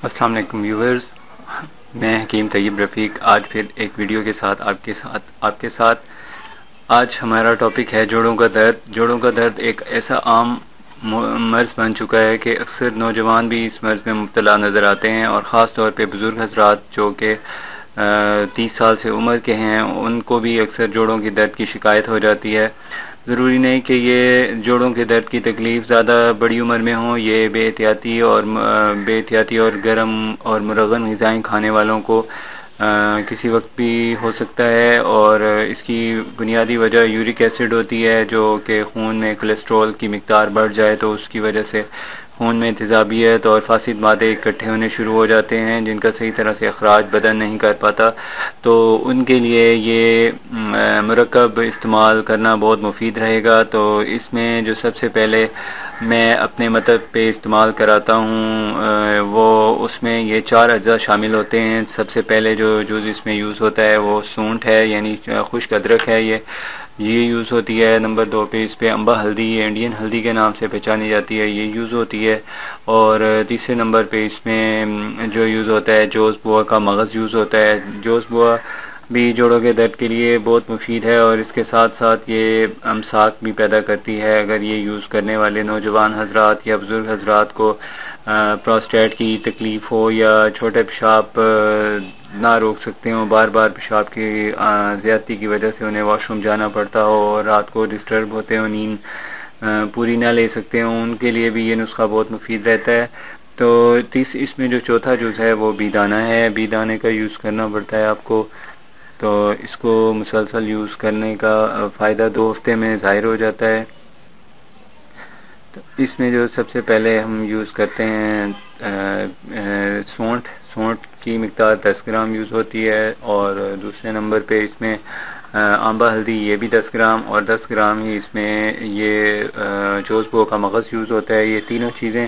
السلام علیکم ویورز، میں حکیم طیب رفیق آج پھر ایک ویڈیو کے ساتھ آپ کے ساتھ آج ہمارا ٹاپک ہے جوڑوں کا درد۔ جوڑوں کا درد ایک ایسا عام مرض بن چکا ہے کہ اکثر نوجوان بھی اس مرض میں مبتلا نظر آتے ہیں، اور خاص طور پہ بزرگ حضرات جو کہ 30 سال سے عمر کے ہیں، ان کو بھی اکثر جوڑوں کی درد کی شکایت ہو جاتی ہے۔ ضروری نہیں کہ یہ جوڑوں کے درد کی تکلیف زیادہ بڑی عمر میں ہوں، یہ بے احتیاطی اور گرم اور مرغن غذائیں کھانے والوں کو کسی وقت بھی ہو سکتا ہے، اور اس کی بنیادی وجہ یورک ایسڈ ہوتی ہے، جو کہ خون میں کولیسٹرول کی مقدار بڑھ جائے تو اس کی وجہ سے خون میں تیزابیت اور فاسد مادے اکٹھے ہونے شروع ہو جاتے ہیں، جن کا صحیح طرح سے اخراج بدن نہیں کر پاتا۔ تو ان کے لیے یہ مرکب استعمال کرنا بہت مفید رہے گا۔ تو اس میں جو سب سے پہلے میں اپنے مطلب پہ استعمال کراتا ہوں وہ اس میں یہ 4 اجزاء شامل ہوتے ہیں۔ سب سے پہلے جو اس میں یوز ہوتا ہے وہ سونٹھ ہے، یعنی خشک ادرک ہے، یہ یوز ہوتی ہے۔ نمبر 2 پہ اس پہ امبا ہلدی، یہ انڈین ہلدی کے نام سے پہچانی جاتی ہے، یہ یوز ہوتی ہے۔ اور تیسرے نمبر پہ اس میں جو یوز ہوتا ہے جوز بوا کا مغز یوز ہوتا ہے۔ جوز بوا بھی جوڑوں کے درد کے لیے بہت مفید ہے، اور اس کے ساتھ ساتھ یہ امساک بھی پیدا کرتی ہے۔ اگر یہ یوز کرنے والے نوجوان حضرات یا بزرگ حضرات کو پروسٹیٹ کی تکلیف ہو، یا چھوٹے پیشاب نہ روک سکتے ہوں، بار بار پیشاب کی زیادتی کی وجہ سے انہیں واش روم جانا پڑتا ہو، اور رات کو ڈسٹرب ہوتے ہوں، نیند پوری نہ لے سکتے ہوں، ان کے لیے بھی یہ نسخہ بہت مفید رہتا ہے۔ تو اس میں جو چوتھا جز ہے وہ بیدانہ ہے، بیدانے کا یوز کرنا پڑتا ہے آپ کو۔ تو اس کو مسلسل یوز کرنے کا فائدہ 2 ہفتے میں ظاہر ہو جاتا ہے۔ تو اس میں جو سب سے پہلے ہم یوز کرتے ہیں سونٹھ کی مقدار 10 گرام یوز ہوتی ہے، اور دوسرے نمبر پہ اس میں آمبا ہلدی، یہ بھی 10 گرام، اور 10 گرام ہی اس میں یہ جوز بو کا مغز یوز ہوتا ہے۔ یہ تینوں چیزیں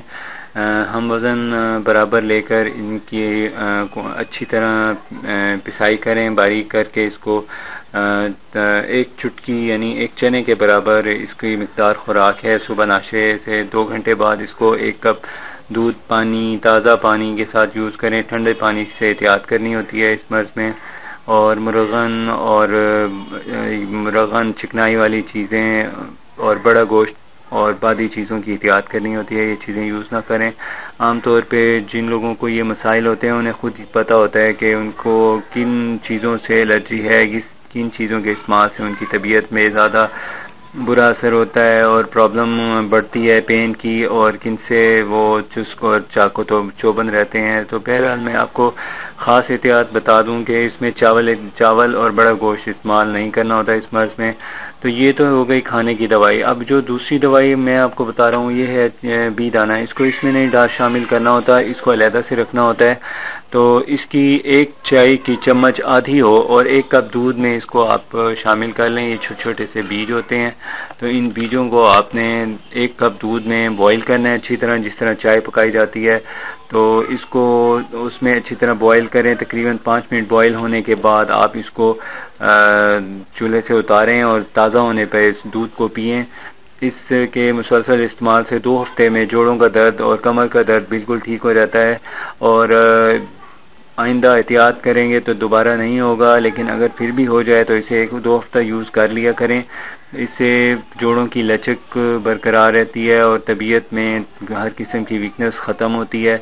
ہم وزن برابر لے کر ان کی اچھی طرح پسائی کریں، باریک کر کے اس کو 1 چٹکی یعنی 1 چنے کے برابر اس کی مقدار خوراک ہے۔ صبح ناشتے سے 2 گھنٹے بعد اس کو 1 کپ دودھ تازہ پانی کے ساتھ یوز کریں۔ ٹھنڈے پانی سے احتیاط کرنی ہوتی ہے اس مرض میں، اور مرغن چکنائی والی چیزیں اور بڑا گوشت اور بادی چیزوں کی احتیاط کرنی ہوتی ہے، یہ چیزیں یوز نہ کریں۔ عام طور پہ جن لوگوں کو یہ مسائل ہوتے ہیں انہیں خود پتہ ہوتا ہے کہ ان کو کن چیزوں سے الرجی ہے، کن چیزوں کے استعمال سے ان کی طبیعت میں زیادہ برا اثر ہوتا ہے اور پرابلم بڑھتی ہے پین کی، اور کن سے وہ چسک اور چاقو تو چوبند رہتے ہیں۔ تو بہرحال میں آپ کو خاص احتیاط بتا دوں کہ اس میں چاول اور بڑا گوشت استعمال نہیں کرنا ہوتا اس مرض میں۔ تو یہ تو ہو گئی کھانے کی دوائی۔ اب جو دوسری دوائی میں آپ کو بتا رہا ہوں یہ ہے بیدانہ۔ اس کو اس میں نہیں شامل کرنا ہوتا، اس کو علیحدہ سے رکھنا ہوتا ہے۔ تو اس کی 1 چائے کی چمچ آدھی ہو، اور 1 کپ دودھ میں اس کو آپ شامل کر لیں۔ یہ چھوٹے چھوٹے سے بیج ہوتے ہیں، تو ان بیجوں کو آپ نے 1 کپ دودھ میں بوائل کرنا ہے اچھی طرح، جس طرح چائے پکائی جاتی ہے۔ تو اس کو اس میں اچھی طرح بوائل کریں، تقریباً 5 منٹ بوائل ہونے کے بعد آپ اس کو چولہے سے اتاریں، اور تازہ ہونے پہ اس دودھ کو پئیں۔ اس کے مسلسل استعمال سے 2 ہفتے میں جوڑوں کا درد اور کمر کا درد بالکل ٹھیک ہو جاتا ہے، اور آئندہ احتیاط کریں گے تو دوبارہ نہیں ہوگا، لیکن اگر پھر بھی ہو جائے تو اسے 1-2 ہفتہ یوز کر لیا کریں۔ اس سے جوڑوں کی لچک برقرار رہتی ہے، اور طبیعت میں ہر قسم کی ویکنس ختم ہوتی ہے،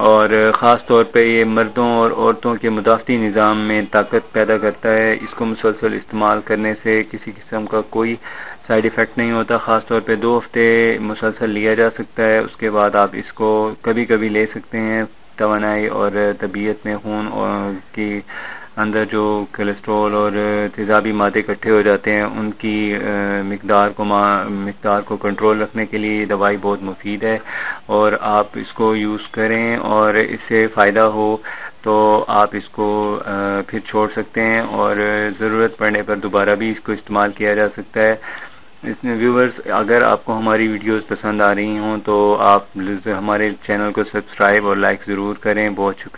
اور خاص طور پہ یہ مردوں اور عورتوں کے مدافعتی نظام میں طاقت پیدا کرتا ہے۔ اس کو مسلسل استعمال کرنے سے کسی قسم کا کوئی سائیڈ ایفیکٹ نہیں ہوتا۔ خاص طور پہ 2 ہفتے مسلسل لیا جا سکتا ہے، اس کے بعد آپ اس کو کبھی کبھی لے سکتے ہیں۔ توانائی اور طبیعت میں خون کی اندر جو کولیسٹرول اور تیزابی مادے اکٹھے ہو جاتے ہیں ان کی مقدار کو کنٹرول رکھنے کے لیے یہ دوائی بہت مفید ہے، اور آپ اس کو یوز کریں، اور اس سے فائدہ ہو تو آپ اس کو پھر چھوڑ سکتے ہیں، اور ضرورت پڑنے پر دوبارہ بھی اس کو استعمال کیا جا سکتا ہے۔ اس میں ویورز، اگر آپ کو ہماری ویڈیوز پسند آ رہی ہوں تو آپ ہمارے چینل کو سبسکرائب اور لائک ضرور کریں۔ بہت شکریہ۔